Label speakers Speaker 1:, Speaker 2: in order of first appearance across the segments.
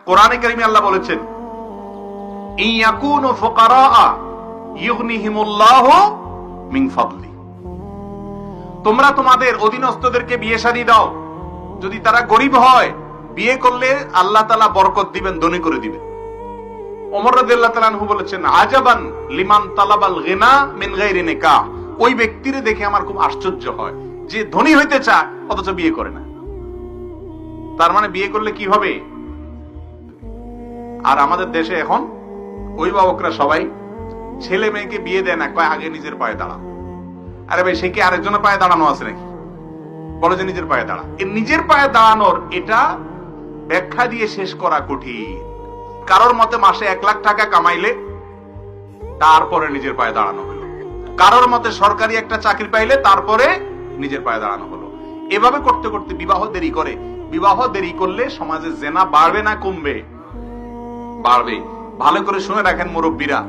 Speaker 1: কোরআনে কারিমে আল্লাহ বলেছেন, ইয়াকুনু ফুকারা ইউগনিহিমুল্লাহু মিন ফাদলি, তোমরা তোমাদের অধীনস্থদেরকে বিয়ে শাদী দাও, যদি তারা গরিব হয় বিয়ে করলে আল্লাহ তাআলা বরকত দিবেন, ধনী করে দিবেন। ওমর রাদিয়াল্লাহু তাআলা আনহু বলেছেন, আজাবান লিমান তালাবাল গিনা মিন গায়রি নিকাহ, ওই ব্যক্তিরে দেখে আমার খুব আশ্চর্য হয় যে ধনী হইতে চায় অথচ বিয়ে করে না। তার মানে বিয়ে করলে কি হবে? আর আমাদের দেশে এখন অভিভাবকরা সবাই ছেলে মেয়েকে বিয়ে দেয় না, কয় আগে নিজের পায়ে দাঁড়া। আরে ভাই, সে কি আরেকজনের পায়ে দাঁড়ানো আছে নাকি? বলে যে নিজের পায়ে দাঁড়া। এই নিজের পায়ে দাঁড়ানোর এটা ব্যাখ্যা দিয়ে শেষ করা কঠিন। কারোর মতে মাসে 1 লাখ টাকা কামাইলে তারপরে নিজের পায়ে দাঁড়ানো হলো, কারোর মতে সরকারি একটা চাকরি পাইলে তারপরে নিজের পায়ে দাঁড়ানো হলো। এভাবে করতে করতে বিবাহ দেরি করে। বিবাহ দেরি করলে সমাজে জেনা বাড়বে না কমবে? বাড়বে। ভালো করে শুনে রাখেন মুরব্বীরা,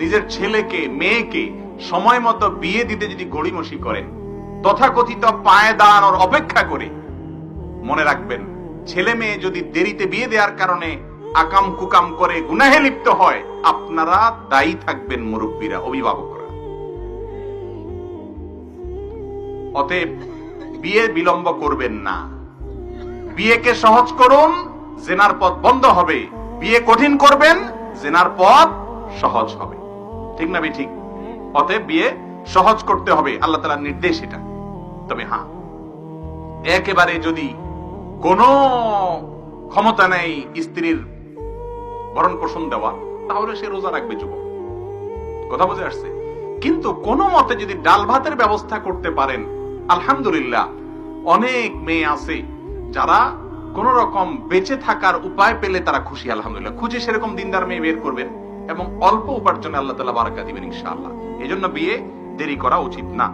Speaker 1: নিজের ছেলেকে মেয়েকে সময় মতো বিয়ে দিতে যদি গড়িমসি করেন, তথাকথিত পায়ে দাঁড়ানোর অপেক্ষা করে, মনে রাখবেন ছেলে মেয়ে যদি দেরিতে বিয়ে দেওয়ার কারণে আকাম কুকাম করে গুনাহে লিপ্ত হয়, আপনারা দায়ী থাকবেন মুরব্বীরা, অভিভাবকরা। অতএব বিয়ে বিলম্ব করবেন না, বিয়েকে সহজ করুন, জেনার পথ বন্ধ হবে। বিয়ে কঠিন করবেন, জেনার পথ সহজ হবে। ঠিক না ভাই? ঠিক। অতএব বিয়ে সহজ করতে হবে, আল্লাহ তাআলার নির্দেশ এটা। তবে হ্যাঁ, একেবারে যদি কোনো ক্ষমতা নেই স্ত্রীর ভরণ পোষণ দেওয়া, তাহলে সে রোজা রাখবে যুবক। কথা বুঝে আসছে? কিন্তু কোনো মতে যদি ডাল ভাতের ব্যবস্থা করতে পারেন, আলহামদুলিল্লাহ, অনেক মেয়ে আছে যারা কোন রকম বেঁচে থাকার উপায় পেলে তারা খুশি। আলহামদুলিল্লাহ, খুঁজে সেরকম দিনদার মেয়ে বের করবেন এবং অল্প উপার্জনে আল্লাহ তাআলা বারাকা দিবেন ইনশাআল্লাহ। এই জন্য বিয়ে দেরি করা উচিত না।